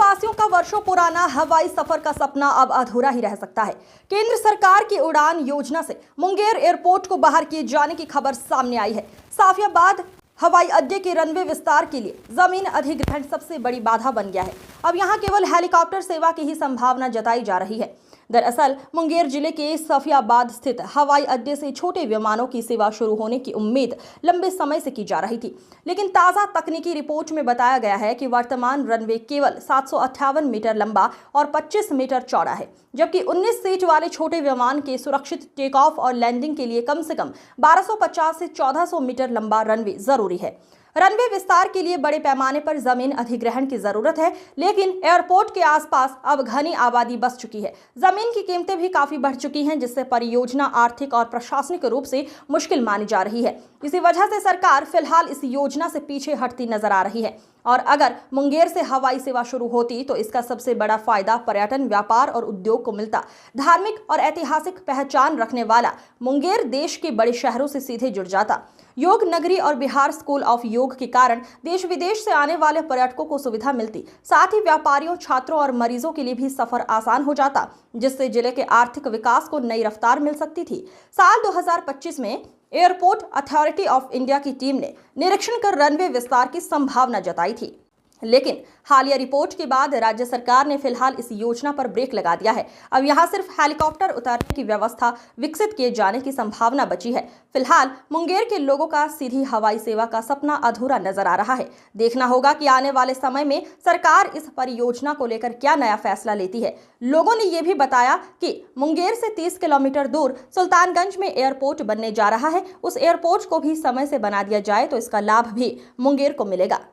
वासियों का वर्षों पुराना हवाई सफर का सपना अब अधूरा ही रह सकता है। केंद्र सरकार की उड़ान योजना से मुंगेर एयरपोर्ट को बाहर किए जाने की खबर सामने आई है। साफियाबाद हवाई अड्डे के रनवे विस्तार के लिए जमीन अधिग्रहण सबसे बड़ी बाधा बन गया है। अब यहां केवल हेलीकॉप्टर सेवा की ही संभावना जताई जा रही है। दरअसल मुंगेर जिले के सफियाबाद स्थित हवाई अड्डे से छोटे विमानों की सेवा शुरू होने की उम्मीद लंबे समय से की जा रही थी, लेकिन ताज़ा तकनीकी रिपोर्ट में बताया गया है कि वर्तमान रनवे केवल 758 मीटर लंबा और 25 मीटर चौड़ा है, जबकि 19 सीट वाले छोटे विमान के सुरक्षित टेक ऑफ और लैंडिंग के लिए कम से कम 1250 से 1400 मीटर लंबा रनवे जरूरी है। रनवे विस्तार के लिए बड़े पैमाने पर जमीन अधिग्रहण की जरूरत है, लेकिन एयरपोर्ट के आसपास अब घनी आबादी बस चुकी है। जमीन की कीमतें भी काफी बढ़ चुकी हैं, जिससे परियोजना आर्थिक और प्रशासनिक रूप से मुश्किल मानी जा रही है। इसी वजह से सरकार फिलहाल इस योजना से पीछे हटती नजर आ रही है। और अगर मुंगेर से हवाई सेवा शुरू होती तो इसका सबसे बड़ा फायदा पर्यटन, व्यापार और उद्योग को मिलता। धार्मिक और ऐतिहासिक पहचान रखने वाला मुंगेर देश के बड़े शहरों से सीधे जुड़ जाता। योग नगरी और बिहार स्कूल ऑफ योग के कारण देश विदेश से आने वाले पर्यटकों को सुविधा मिलती। साथ ही व्यापारियों, छात्रों और मरीजों के लिए भी सफर आसान हो जाता, जिससे जिले के आर्थिक विकास को नई रफ्तार मिल सकती थी। साल 2025 में एयरपोर्ट अथॉरिटी ऑफ इंडिया की टीम ने निरीक्षण कर रनवे विस्तार की संभावना जताई थी, लेकिन हालिया रिपोर्ट के बाद राज्य सरकार ने फिलहाल इस योजना पर ब्रेक लगा दिया है। अब यहां सिर्फ हेलीकॉप्टर उतारने की व्यवस्था विकसित किए जाने की संभावना बची है। फिलहाल मुंगेर के लोगों का सीधी हवाई सेवा का सपना अधूरा नजर आ रहा है। देखना होगा कि आने वाले समय में सरकार इस परियोजना को लेकर क्या नया फैसला लेती है। लोगों ने यह भी बताया कि मुंगेर से 30 किलोमीटर दूर सुल्तानगंज में एयरपोर्ट बनने जा रहा है। उस एयरपोर्ट को भी समय से बना दिया जाए तो इसका लाभ भी मुंगेर को मिलेगा।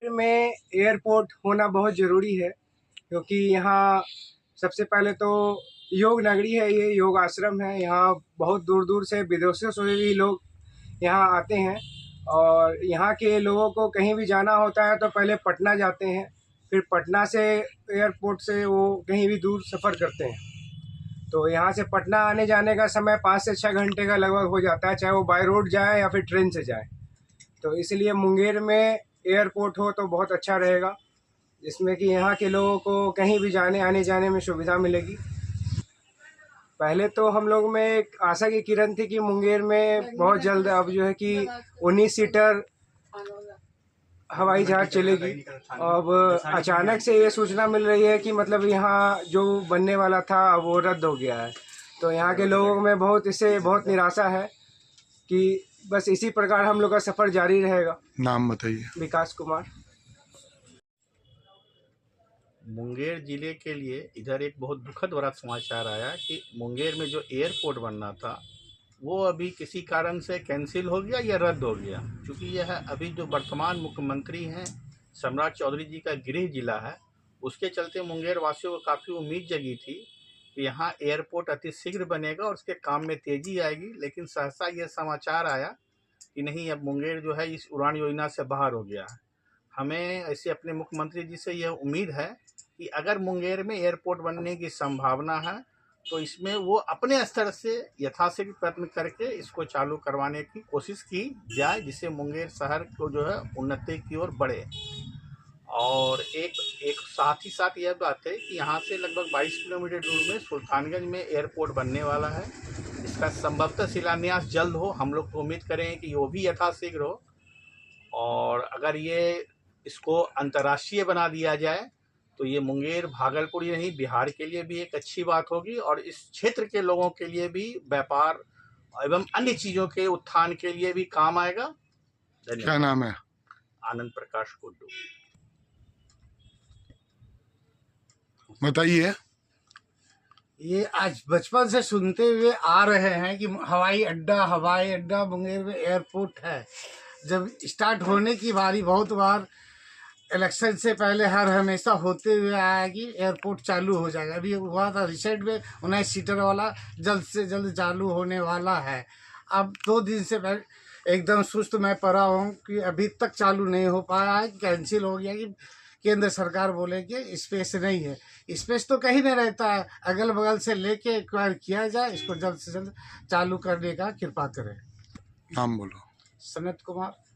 में एयरपोर्ट होना बहुत ज़रूरी है, क्योंकि यहाँ सबसे पहले तो योग नगरी है, ये योग आश्रम है। यहाँ बहुत दूर दूर से, विदेशों से भी लोग यहाँ आते हैं। और यहाँ के लोगों को कहीं भी जाना होता है तो पहले पटना जाते हैं, फिर पटना से एयरपोर्ट से वो कहीं भी दूर सफ़र करते हैं। तो यहाँ से पटना आने जाने का समय 5 से 6 घंटे का लगभग हो जाता है, चाहे वो बाय रोड जाए या फिर ट्रेन से जाए। तो इसलिए मुंगेर में एयरपोर्ट हो तो बहुत अच्छा रहेगा, जिसमें कि यहाँ के लोगों को कहीं भी आने जाने में सुविधा मिलेगी। पहले तो हम लोग में एक आशा की किरण थी कि मुंगेर में बहुत जल्द अब जो है कि 19 सीटर हवाई जहाज चलेगी। अब अचानक से ये सूचना मिल रही है कि मतलब यहाँ जो बनने वाला था वो रद्द हो गया है। तो यहाँ के लोगों में इससे बहुत निराशा है कि बस इसी प्रकार हम लोग का सफ़र जारी रहेगा। नाम बताइए। विकास कुमार। मुंगेर जिले के लिए इधर एक बहुत दुखद भरा समाचार आया कि मुंगेर में जो एयरपोर्ट बनना था वो अभी किसी कारण से कैंसिल हो गया या रद्द हो गया। क्योंकि यह अभी जो वर्तमान मुख्यमंत्री हैं सम्राट चौधरी जी का गृह जिला है, उसके चलते मुंगेर वासियों को काफ़ी उम्मीद जगी थी कि यहाँ एयरपोर्ट अति शीघ्र बनेगा और उसके काम में तेज़ी आएगी। लेकिन सहसा यह समाचार आया कि नहीं, अब मुंगेर जो है इस उड़ान योजना से बाहर हो गया है। हमें ऐसे अपने मुख्यमंत्री जी से यह उम्मीद है कि अगर मुंगेर में एयरपोर्ट बनने की संभावना है तो इसमें वो अपने स्तर से यथाशीघ्र प्रयत्न करके इसको चालू करवाने की कोशिश की जाए, जिससे मुंगेर शहर को जो है उन्नति की ओर बढ़े। और एक साथ ही साथ यह बात है कि यहाँ से लगभग 22 किलोमीटर दूर में सुल्तानगंज में एयरपोर्ट बनने वाला है। इसका संभवतः शिलान्यास जल्द हो। हम लोग तो उम्मीद करें कि वो भी यथाशीघ्र हो, और अगर ये इसको अंतर्राष्ट्रीय बना दिया जाए तो ये मुंगेर, भागलपुर ही नहीं, बिहार के लिए भी एक अच्छी बात होगी और इस क्षेत्र के लोगों के लिए भी व्यापार एवं अन्य चीज़ों के उत्थान के लिए भी काम आएगा। धन्यवाद। क्या नाम है? आनंद प्रकाश कुड्डू। बताइए। ये आज बचपन से सुनते हुए आ रहे हैं कि हवाई अड्डा मुंगेर में एयरपोर्ट है। जब स्टार्ट होने की बारी, बहुत बार इलेक्शन से पहले हमेशा होते हुए आया कि एयरपोर्ट चालू हो जाएगा। अभी हुआ था रिसेंट में 19 सीटर वाला जल्द से जल्द चालू होने वाला है। अब 2 दिन से एकदम सुस्त मैं पड़ा हूँ कि अभी तक चालू नहीं हो पाया है, कैंसिल हो गया कि केंद्र सरकार बोले कि स्पेस नहीं है। स्पेस तो कहीं नहीं रहता है, अगल बगल से लेके एक्वायर किया जाए, इसको जल्द से जल्द चालू करने का कृपा करें। नाम बोलो। सनत कुमार।